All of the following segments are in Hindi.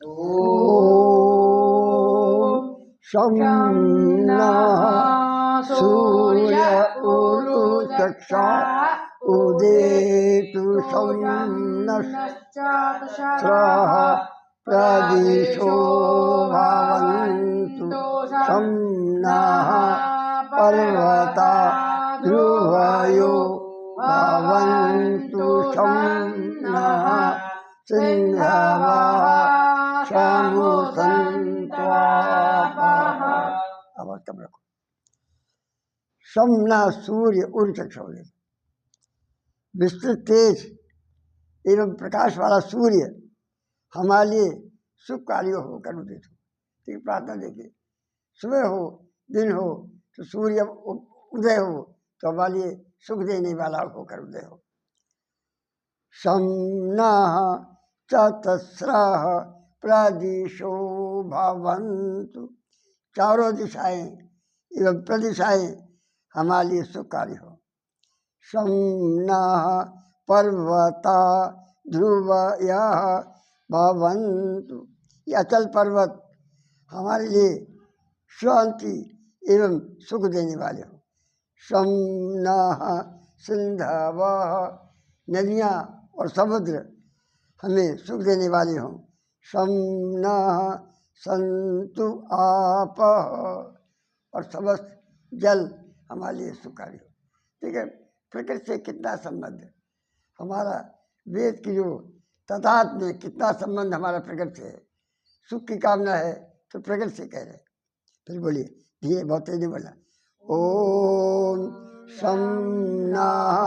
ॐ शं नः सूर्य उरुचक्षा उदेतु शं नश्चराः प्रदिशो भवन्तु शं नः पर्वता ध्रुवयो भवन्तु शं नः सिंहवः समुसन्त्वापः। अब तब रखो। शं नः सूर्य उरुचक्षा विस्तृत तेज एवं प्रकाश वाला सूर्य हमारे लिए सुखकारी होकर उदित हो। ठीक प्रार्थना देखिए, सुबह हो दिन हो तो सूर्य उदय हो तो हमारे लिए सुख देने वाला होकर उदय हो। शं नः चतस्रः प्रदिशो भवन्तु, चारों दिशाएं एवं प्रदिशाएं हमारे लिए सुखकारी हो। शं नः पर्वता ध्रुवयः भवन्तु, ये अचल पर्वत हमारे लिए शांति एवं सुख देने वाले हो। शं नः सिंधवः, नदियाँ और समुद्र हमें सुख देने वाले हों। शं नः सन्तु आपः, और समस्त जल हमारे लिए सुखकारी हो। ठीक है, प्रकृति से कितना संबंध है हमारा, वेद की जो तथात में कितना संबंध हमारा प्रकृति से है। सुख की कामना है तो प्रकृति से कह रहे। फिर बोलिए धीरे, बहुत तेज बोला। ओम शं नः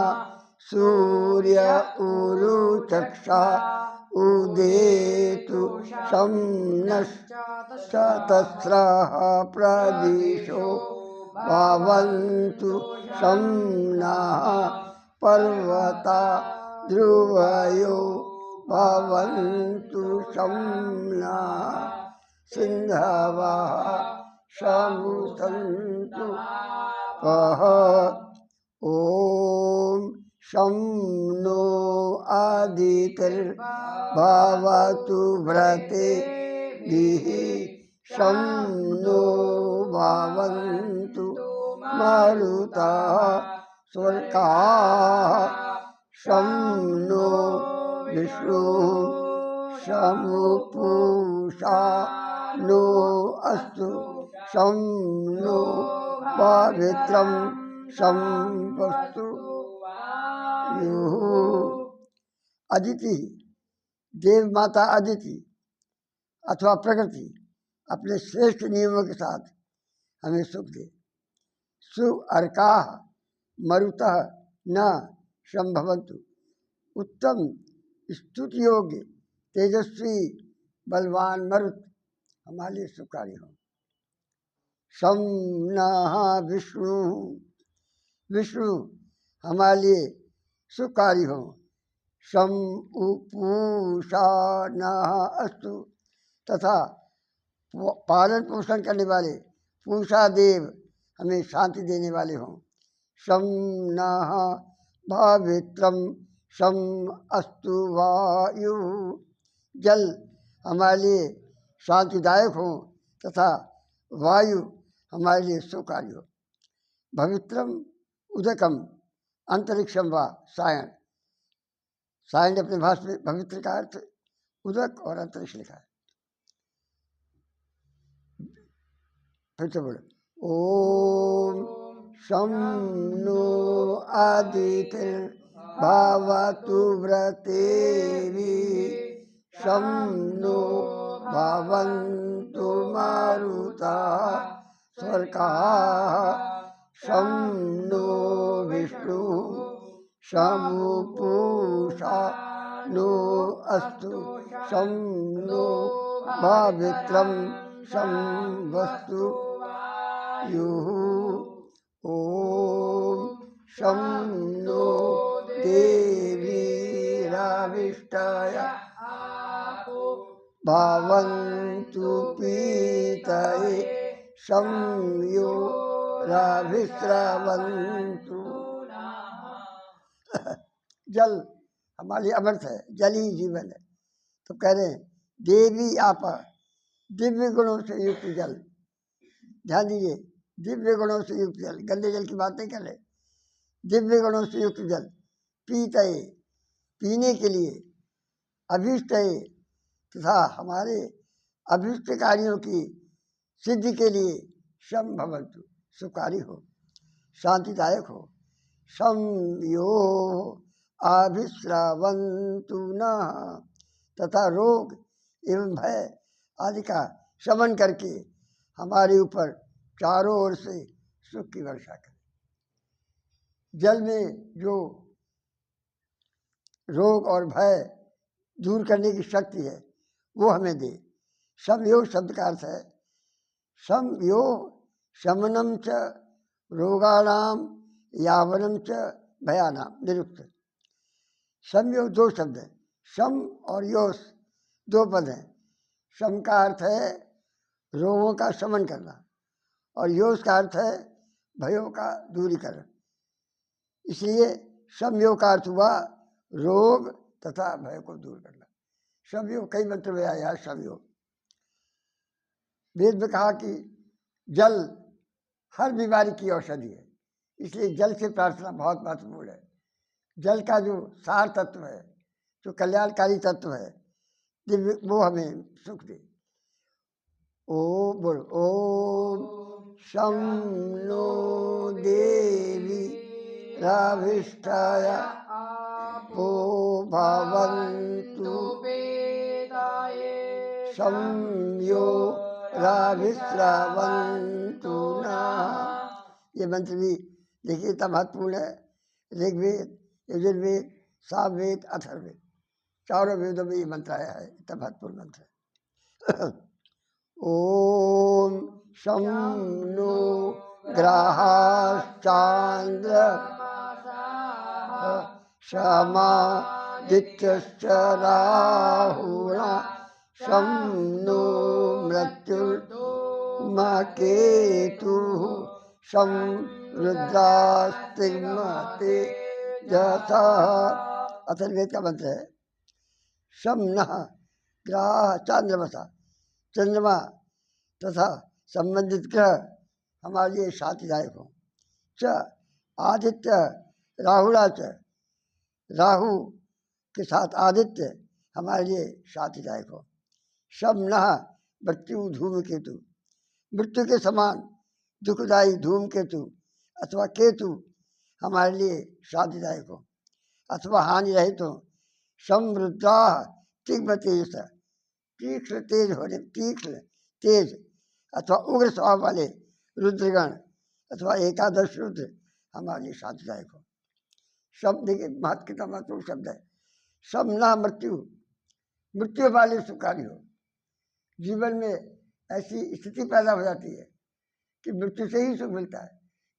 सूर्य उरुचक्षा उदेतु शं नश्चतस्रः प्रदिशो भवन्तु शं नः पर्वता ध्रुवयो भवन्तु शं नः सिंहवः समुसन्त्वापः। ॐ शं नो आदितिर्भवतु व्रतेभिः, शं नो भवन्तु मरुतः स्वर्काः, शं नो विष्णुः शमुपूषा नो अस्तु, शं नो पवित्रं शं वस्तु अदिति, देव माता अदिति अथवा प्रकृति अपने श्रेष्ठ नियमों के साथ हमें सुख दे। सु अर्काः मरुतः न संभवन्तु, उत्तम स्तुति योग्य तेजस्वी बलवान मरुत हमारे लिए सुखकारी हो। शं नः विष्णु, विष्णु हमारे लिए सुखकारी हो। शं उपूषा नः अस्तु, तथा पालन पोषण करने वाले पूषा देव हमें शांति देने वाले हों। शं नः पवित्रं शं अस्तु वायु, जल हमारे लिए शांतिदायक हो तथा वायु हमारे लिए सुखकारी हो। पवित्रम उदकम अंतरिक्षम व सायन, सायन अपने भाषा में पवित्र का अर्थ उदक और अंतरिक्ष लिखा है। फिर से बोलो ओम शं नो आदितिर्भवतु व्रतेभिः, शं नो भवन्तु मरुतः स्वर्काः, शं नो विष्णुः शमुपूषा नो अस्तु, शं नो पवित्रं शं वस्तु युः। ओम शं नो देवीराविष्टाय भवन्तु पीतये, शं यो राभिस्रवन्तु। जल हमारे लिए अमृत है, जल ही जीवन है। तो कह रहे हैं देवी आप, दिव्य गुणों से युक्त जल। ध्यान दीजिए, दिव्य गुणों से युक्त जल, गंदे जल की बात नहीं कर रहे। दिव्य गुणों से युक्त जल पीतये, पीने के लिए, अभीष्टये तथा हमारे अभीष्ट कार्यों की सिद्धि के लिए, शम भवन्तु सुखारी हो, शांतिदायक हो। शम यो अभिश्रवन्तु न, तथा रोग एवं भय आदि का शमन करके हमारे ऊपर चारों ओर से सुख की वर्षा करे। जल में जो रोग और भय दूर करने की शक्ति है वो हमें दे। समयोग शब्द का अर्थ है समयोग शमनम च रोगाणाम यावनम च भयानाम निरुक्त। समयोग दो शब्द हैं, सम और योस दो पद हैं। सम का अर्थ है रोगों का शमन करना और योस का अर्थ है भयों का दूरीकरण। इसलिए समयोग का अर्थ हुआ रोग तथा भय को दूर करना। समयोग कई मंत्र में आया है। समयोग वेद में कहा कि जल हर बीमारी की औषधि है, इसलिए जल से प्रार्थना बहुत महत्वपूर्ण है। जल का जो सार तत्व है, जो कल्याणकारी तत्व है, वो हमें सुख दे। बोल ओम शं नो देवी राविष्ठाय आपो भवन्तु शं यो राविश्रवन्तु नः। ये मंत्र भी देखिए इतना महत्वपूर्ण है। ऋग्वेद, यजुर्वेद, सामवेद, अथर्ववेद चारों वेदों में ये मंत्र आया है। इतना महत्वपूर्ण मंत्र है। ओम शं नो ग्रहाश्चान्द्रमसः शमादित्यश्च राहुणा शं नो मृत्युर्मकेतुः शं रुद्रास्तिग्मतेजसः। अथर्ववेद का मंत्र है शं नः ग्रह चंद्रमसा, चंद्रमा तथा संबंधित ग्रह हमारे लिए शांतिदायक हो। च आदित्य राहुला च, राहु के साथ आदित्य हमारे लिए शांतिदायक हो। शम नः मृत्यु धूमकेतु, मृत्यु के समान दुखदायी धूमकेतु अथवा केतु हमारे लिए शांतिदायक हो अथवा हानि रहित हो। समृद्धा तीक्ष्ण तेज, तीक्ष्ण तेज होने, तीक्ष्ण तेज अथवा उग्र स्वभाव वाले रुद्रगण अथवा एकादश रुद्र हमारे लिए शांतिदायक हो। शब्द देखिए महत्व कितना महत्वपूर्ण शब्द है। शम न मृत्यु, मृत्यु वाले सुखारी हो। जीवन में ऐसी स्थिति पैदा हो जाती है कि मृत्यु से ही सुख मिलता है।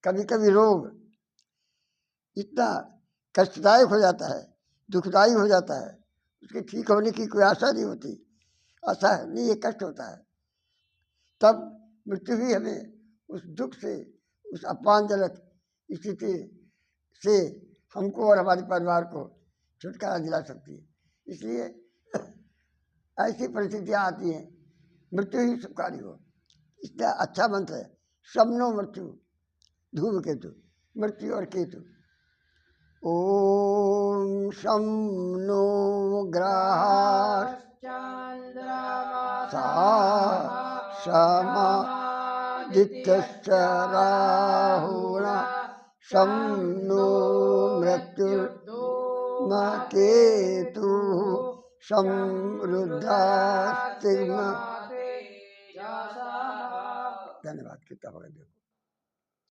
कभी कभी रोग इतना कष्टदायक हो जाता है, दुखदायी हो जाता है, उसके ठीक होने की कोई आशा नहीं होती, आशा नहीं, ये कष्ट होता है। तब मृत्यु ही हमें उस दुख से, उस अपमानजनक स्थिति से हमको और हमारे परिवार को छुटकारा दिला सकती है। इसलिए ऐसी परिस्थितियाँ आती हैं, मृत्यु ही सुखारी हो। इसलिए अच्छा मंत्र है शमनो मृत्यु धूमकेतु, मृत्यु और केतु। ओम शं नो ग्रहाश्चान्द्रमसः शमादित्यश्च राहुणा शं नो मृत्युर्मकेतुः शं रुद्रास्तिग्मतेजसः। धन्यवाद। कितना हो गया देखो।